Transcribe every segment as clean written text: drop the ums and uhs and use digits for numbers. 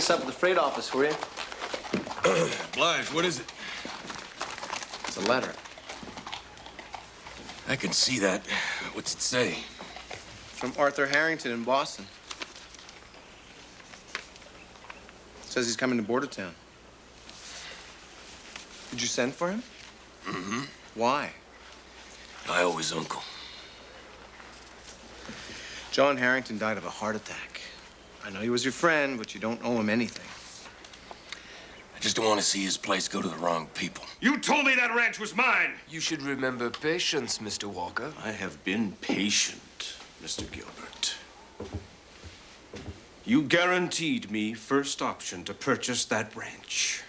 this up at the freight office for you. Blige, what is it? It's a letter. I can see that. What's it say? From Arthur Harrington in Boston. Says he's coming to Bordertown. Did you send for him? Mm-hmm. Why? I owe his uncle. John Harrington died of a heart attack. I know he was your friend, but you don't owe him anything. I just don't want to see his place go to the wrong people. You told me that ranch was mine! You should remember patience, Mr. Walker. I have been patient, Mr. Gilbert. You guaranteed me first option to purchase that ranch.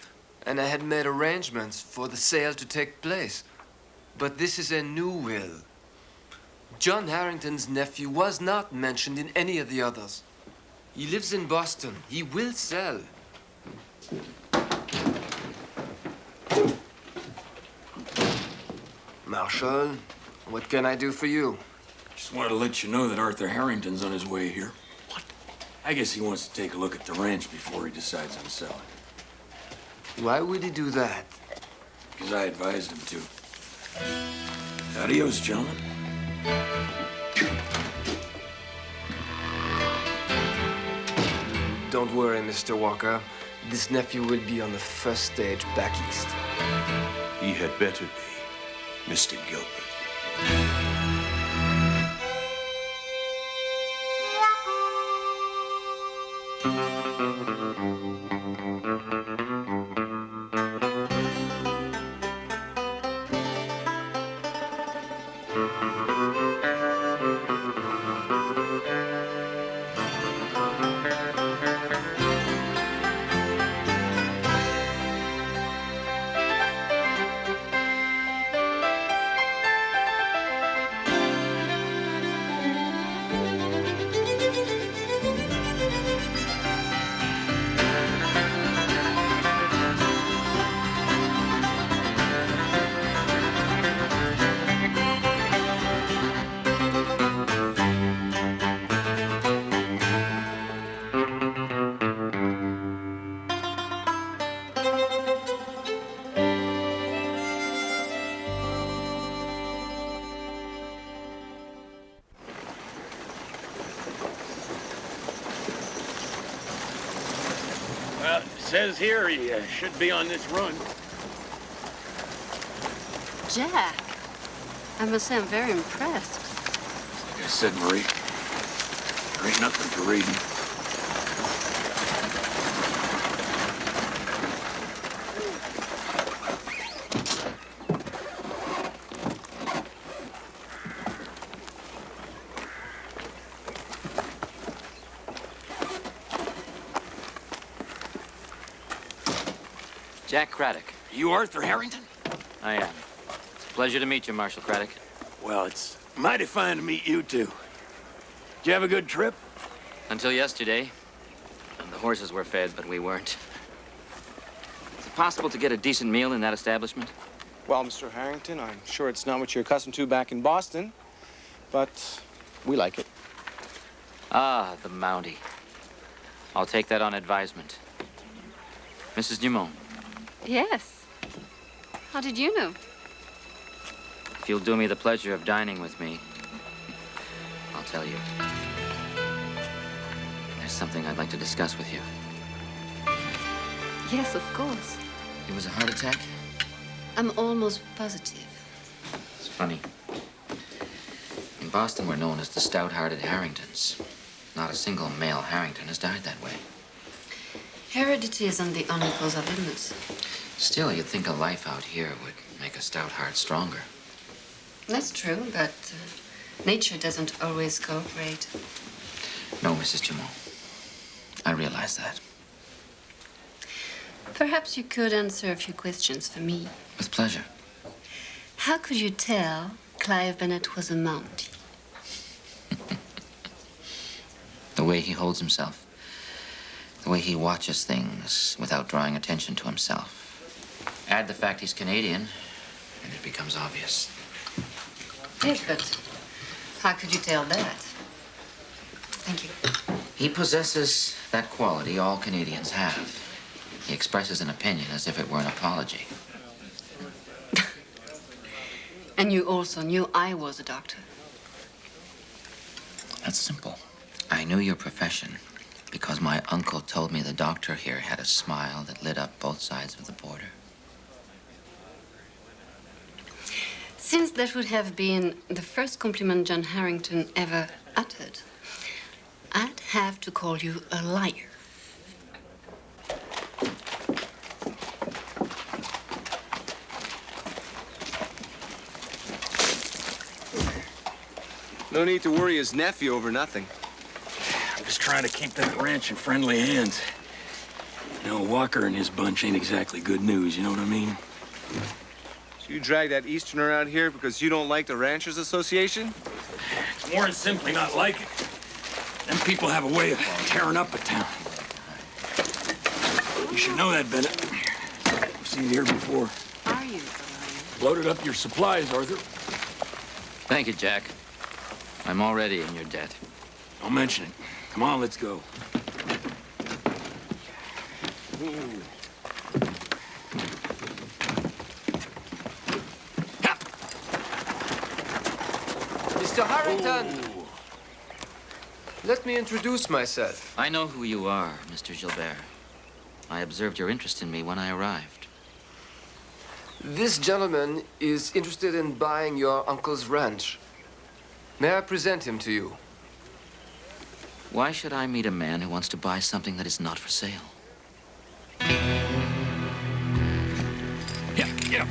And I had made arrangements for the sale to take place. But this is a new will. John Harrington's nephew was not mentioned in any of the others. He lives in Boston. He will sell. Marshal, what can I do for you? Just wanted to let you know that Arthur Harrington's on his way here. What? I guess he wants to take a look at the ranch before he decides on selling. Why would he do that? Because I advised him to. Adios, gentlemen. Don't worry, Mr. Walker. This nephew will be on the first stage back east. He had better be, Mr. Gilbert. Says here he should be on this run. Jack, I must say I'm very impressed. Like I said, Marie, there ain't nothing for reading. Jack Craddock. You Arthur Harrington? I am. Pleasure to meet you, Marshal Craddock. Well, it's mighty fine to meet you, too. Did you have a good trip? Until yesterday. And the horses were fed, but we weren't. Is it possible to get a decent meal in that establishment? Well, Mr. Harrington, I'm sure it's not what you're accustomed to back in Boston, but we like it. Ah, the Mountie. I'll take that on advisement. Mrs. Dumont. Yes. How did you know? If you'll do me the pleasure of dining with me, I'll tell you. There's something I'd like to discuss with you. Yes, of course. It was a heart attack? I'm almost positive. It's funny. In Boston, we're known as the stout-hearted Harringtons. Not a single male Harrington has died that way. Heredity isn't the only cause of illness. Still, you'd think a life out here would make a stout heart stronger. That's true, but nature doesn't always cooperate. No, Mrs. Dumont. I realize that. Perhaps you could answer a few questions for me. With pleasure. How could you tell Clive Bennett was a Mountie? The way he holds himself. The way he watches things without drawing attention to himself. Add the fact he's Canadian, and it becomes obvious. Yes, but how could you tell that? Thank you. He possesses that quality all Canadians have. He expresses an opinion as if it were an apology. And you also knew I was a doctor. That's simple. I knew your profession because my uncle told me the doctor here had a smile that lit up both sides of the border. Since that would have been the first compliment John Harrington ever uttered, I'd have to call you a liar. No need to worry his nephew over nothing. I'm just trying to keep that ranch in friendly hands. You know, Walker and his bunch ain't exactly good news, you know what I mean? So you drag that Easterner out here because you don't like the Ranchers Association? It's more than simply not like it. Them people have a way of tearing up a town. You should know that, Bennett. I've seen it here before. Are you? Loaded up your supplies, Arthur. Thank you, Jack. I'm already in your debt. Don't mention it. Come on, let's go. Mr. Harrington! Let me introduce myself. I know who you are, Mr. Gilbert. I observed your interest in me when I arrived. This gentleman is interested in buying your uncle's ranch. May I present him to you? Why should I meet a man who wants to buy something that is not for sale? Yeah, get up.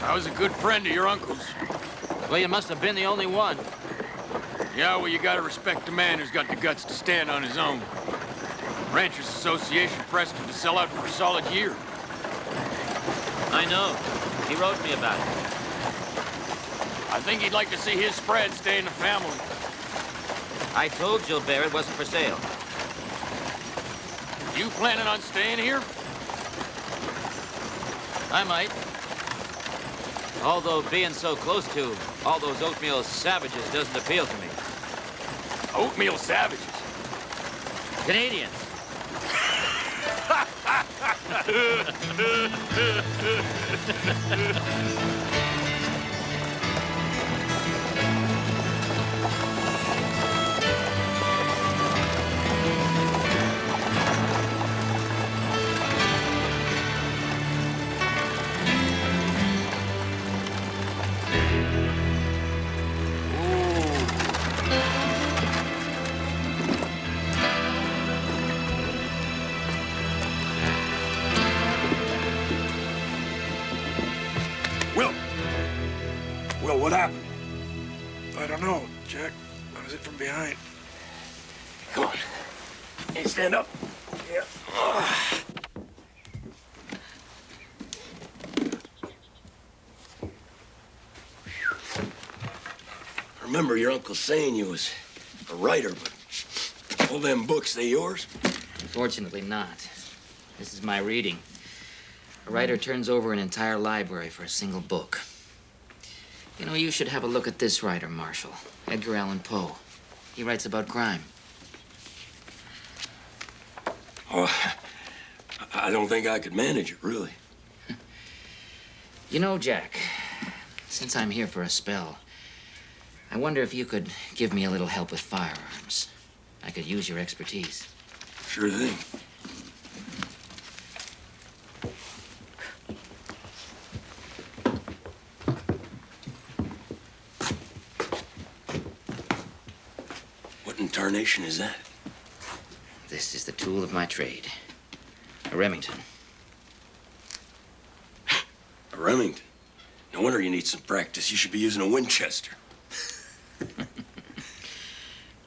I was a good friend of your uncle's. Well, you must have been the only one. Yeah, well, you gotta respect a man who's got the guts to stand on his own. Ranchers Association pressed him to sell out for a solid year. I know. He wrote me about it. I think he'd like to see his spread stay in the family. I told Gilbert it wasn't for sale. You planning on staying here? I might. Although being so close to all those oatmeal savages doesn't appeal to me. Oatmeal savages. Canadians. Will, what happened? I don't know, Jack. I was hit from behind. Come on. Hey, stand up. Yeah. I remember your uncle saying you was a writer, but all them books, they yours? Fortunately not. This is my reading. A writer turns over an entire library for a single book. You know, you should have a look at this writer, Marshall. Edgar Allan Poe. He writes about crime. Oh, I don't think I could manage it, really. You know, Jack, since I'm here for a spell, I wonder if you could give me a little help with firearms. I could use your expertise. Sure thing. What in tarnation is that? This is the tool of my trade. A Remington. A Remington? No wonder you need some practice. You should be using a Winchester.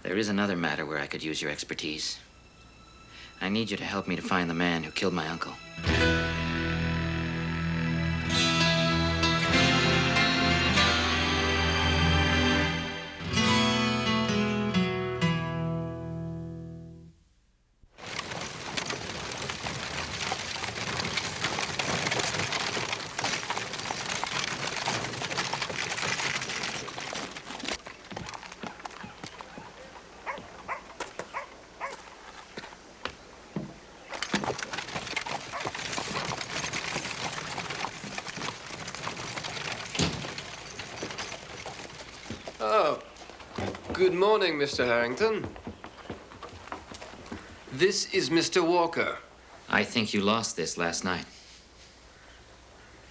There is another matter where I could use your expertise. I need you to help me to find the man who killed my uncle. Good morning, Mr. Harrington. This is Mr. Walker. I think you lost this last night.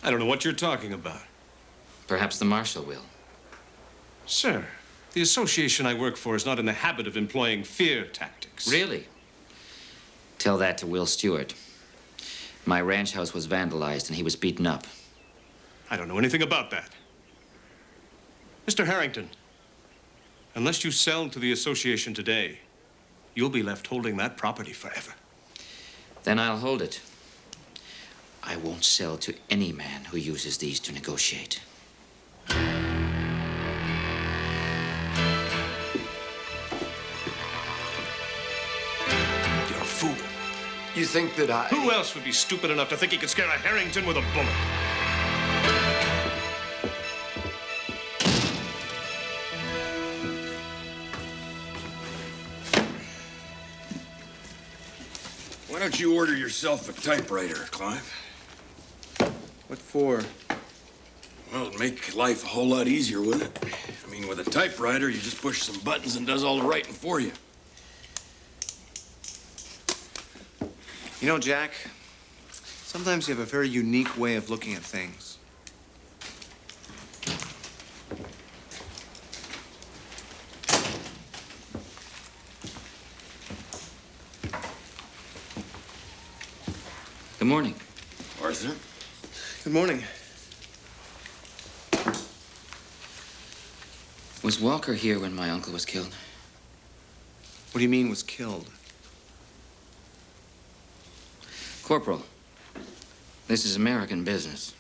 I don't know what you're talking about. Perhaps the marshal will. Sir, the association I work for is not in the habit of employing fear tactics. Really? Tell that to Will Stewart. My ranch house was vandalized and he was beaten up. I don't know anything about that. Mr. Harrington, unless you sell to the association today, you'll be left holding that property forever. Then I'll hold it. I won't sell to any man who uses these to negotiate. You're a fool. You think that I... Who else would be stupid enough to think he could scare a Harrington with a bullet? Why don't you order yourself a typewriter, Clive? What for? Well, it'd make life a whole lot easier, wouldn't it? I mean, with a typewriter, you just push some buttons and does all the writing for you. You know, Jack, sometimes you have a very unique way of looking at things. Good morning. Arthur? Good morning. Was Walker here when my uncle was killed? What do you mean was killed? Corporal, this is American business.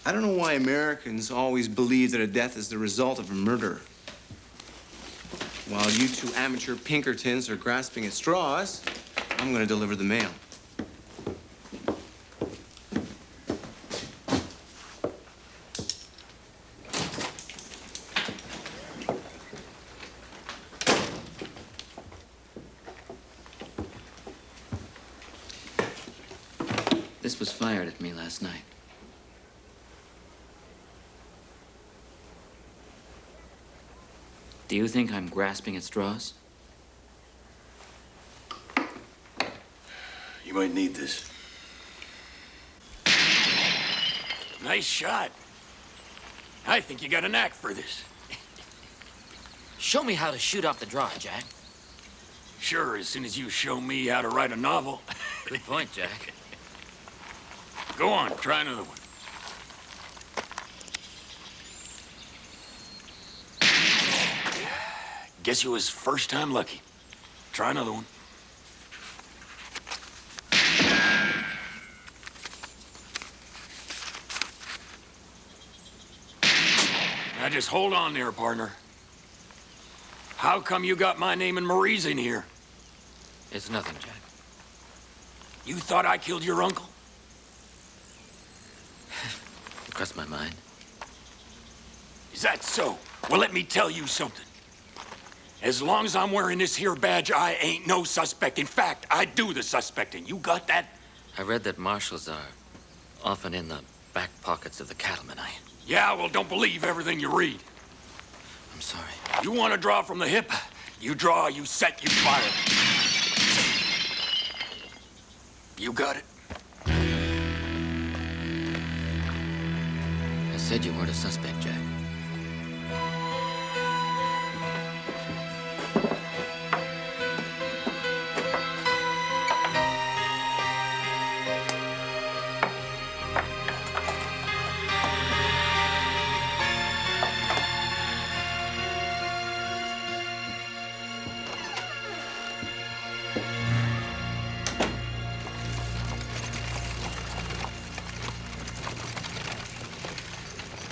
I don't know why Americans always believe that a death is the result of a murder. While you two amateur Pinkertons are grasping at straws, I'm going to deliver the mail. This was fired at me last night. Do you think I'm grasping at straws? You might need this. Nice shot. I think you got a knack for this. Show me how to shoot off the draw, Jack. Sure, as soon as you show me how to write a novel. Good point, Jack. Go on, try another one. Guess you was first time lucky. Try another one. Now just hold on there, partner. How come you got my name and Marie's in here? It's nothing, Jack. You thought I killed your uncle? It crossed my mind. Is that so? Well, let me tell you something. As long as I'm wearing this here badge, I ain't no suspect. In fact, I do the suspecting. You got that? I read that marshals are often in the back pockets of the cattlemen. Yeah, well, don't believe everything you read. I'm sorry. You want to draw from the hip? You draw, you set, you fire. You got it? I said you weren't a suspect, Jack.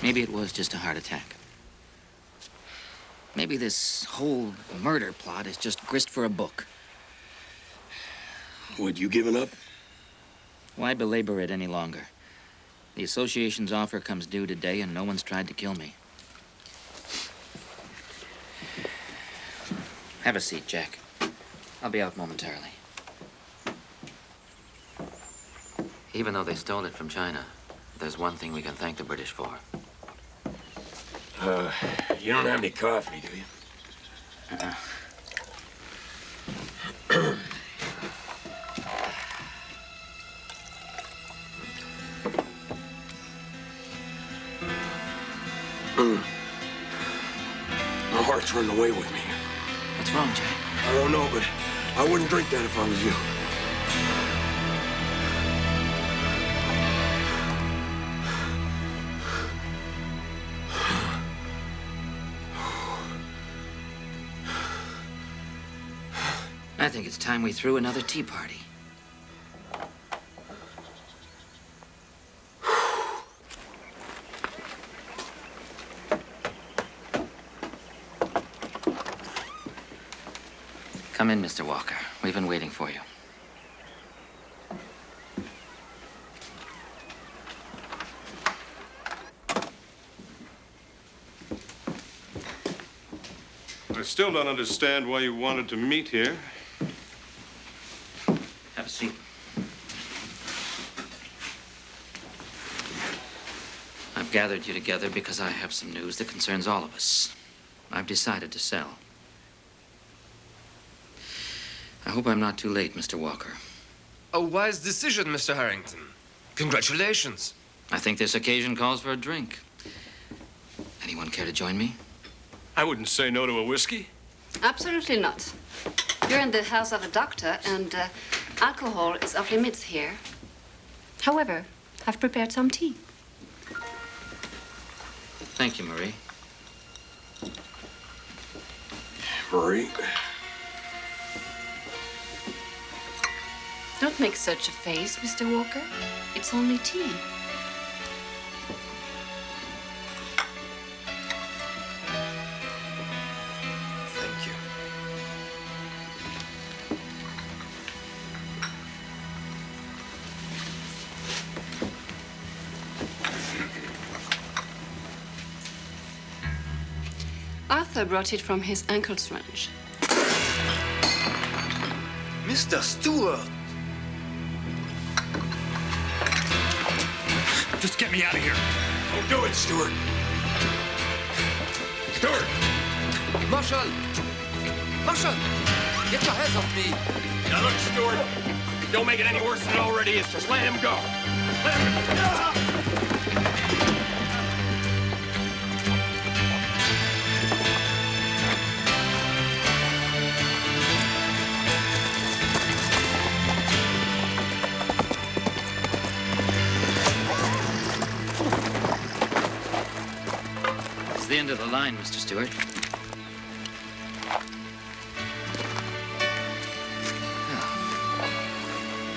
Maybe it was just a heart attack. Maybe this whole murder plot is just grist for a book. What, you giving up? Why belabor it any longer? The association's offer comes due today, and no one's tried to kill me. Have a seat, Jack. I'll be out momentarily. Even though they stole it from China, there's one thing we can thank the British for. You don't have any coffee, do you? My heart's running away with me. What's wrong, Jack? I don't know, but I wouldn't drink that if I was you. I think it's time we threw another tea party. Come in, Mr. Walker. We've been waiting for you. I still don't understand why you wanted to meet here. Have a seat. I've gathered you together because I have some news that concerns all of us. I've decided to sell. I hope I'm not too late, Mr. Walker. A wise decision, Mr. Harrington. Congratulations. I think this occasion calls for a drink. Anyone care to join me? I wouldn't say no to a whiskey. Absolutely not. You're in the house of a doctor, and alcohol is off limits here. However, I've prepared some tea. Thank you, Marie. Marie? Don't make such a face, Mr. Walker. It's only tea. Thank you. Arthur brought it from his uncle's ranch. Mr. Stewart! Just get me out of here. Don't do it, Stuart. Stuart! Marshal! Marshal! Get your hands off me! Now look, Stuart. Don't make it any worse than it already is. Just let him go. Let him go. It's the end of the line, Mr. Stewart.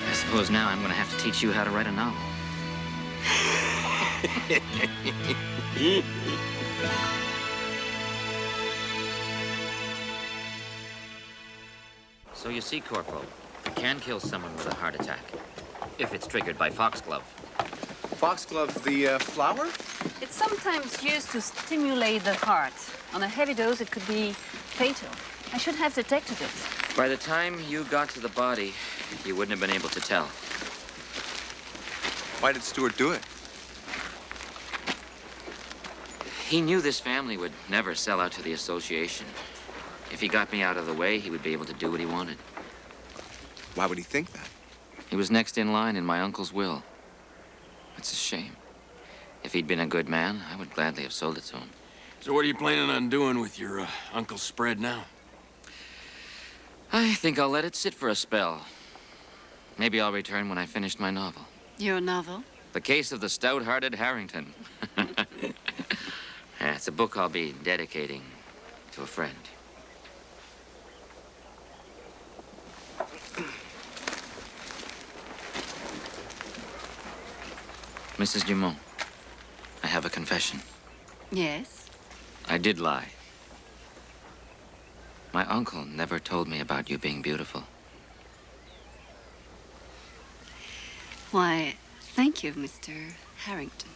I suppose now I'm going to have to teach you how to write a novel. So you see, Corporal, you can kill someone with a heart attack if it's triggered by foxglove. Foxglove, the flower? It's sometimes used to stimulate the heart. On a heavy dose, it could be fatal. I should have detected it. By the time you got to the body, you wouldn't have been able to tell. Why did Stewart do it? He knew this family would never sell out to the association. If he got me out of the way, he would be able to do what he wanted. Why would he think that? He was next in line in my uncle's will. It's a shame. If he'd been a good man, I would gladly have sold it to him. So what are you planning on doing with your uncle's spread now? I think I'll let it sit for a spell. Maybe I'll return when I finished my novel. Your novel? The Case of the Stout-Hearted Harrington. Yeah, it's a book I'll be dedicating to a friend. Mrs. Dumont, I have a confession. Yes. I did lie. My uncle never told me about you being beautiful. Why, thank you, Mr. Harrington.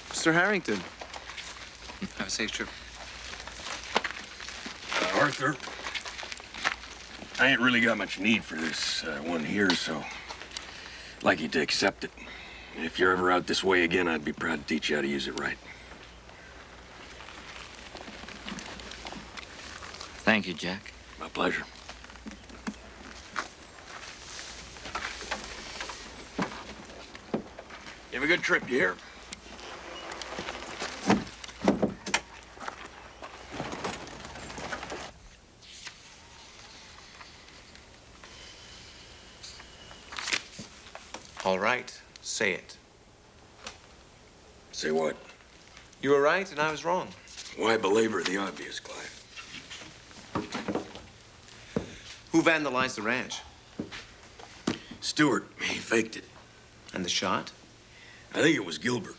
Mr. Harrington. Have a safe trip. Arthur, I ain't really got much need for this one here, so I'd like you to accept it. If you're ever out this way again, I'd be proud to teach you how to use it right. Thank you, Jack. My pleasure. You have a good trip, you hear? All right, say it. Say what? You were right and I was wrong. Why belabor the obvious, Clive? Who vandalized the ranch? Stewart, he faked it. And the shot? I think it was Gilbert.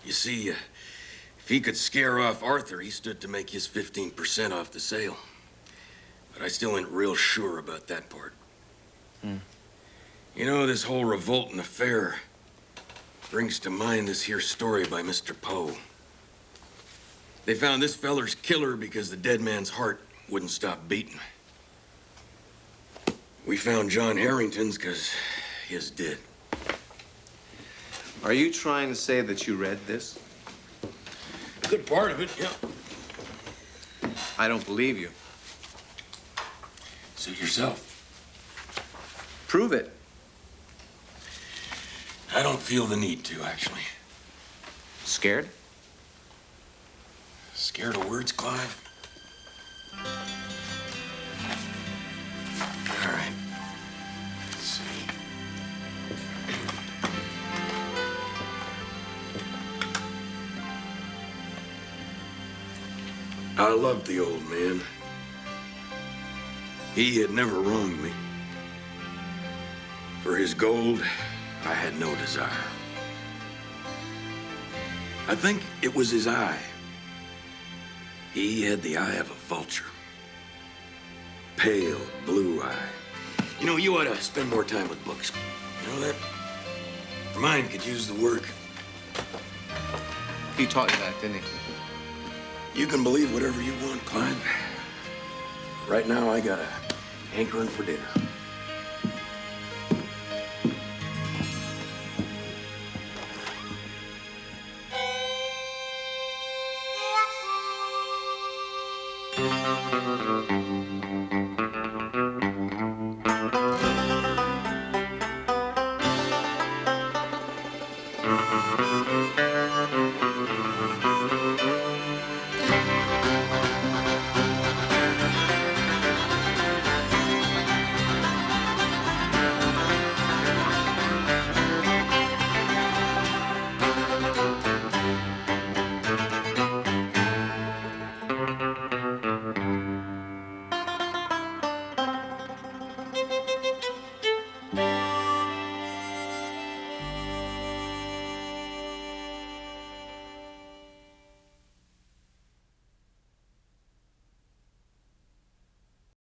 You see, if he could scare off Arthur, he stood to make his 15% off the sale. But I still ain't real sure about that part. You know, this whole revolting affair brings to mind this here story by Mr. Poe. They found this feller's killer because the dead man's heart wouldn't stop beating. We found John Harrington's because his did. Are you trying to say that you read this? A good part of it, yeah. I don't believe you. Suit yourself. Prove it. I don't feel the need to, actually. Scared? Scared of words, Clive? All right. Let's see. I loved the old man. He had never wronged me. For his gold, I had no desire. I think it was his eye. He had the eye of a vulture. Pale blue eye. You know, you ought to spend more time with books. You know that? Your mind could use the work. He taught you that, didn't he? You can believe whatever you want, Clive. Right now, I got a hankering for dinner.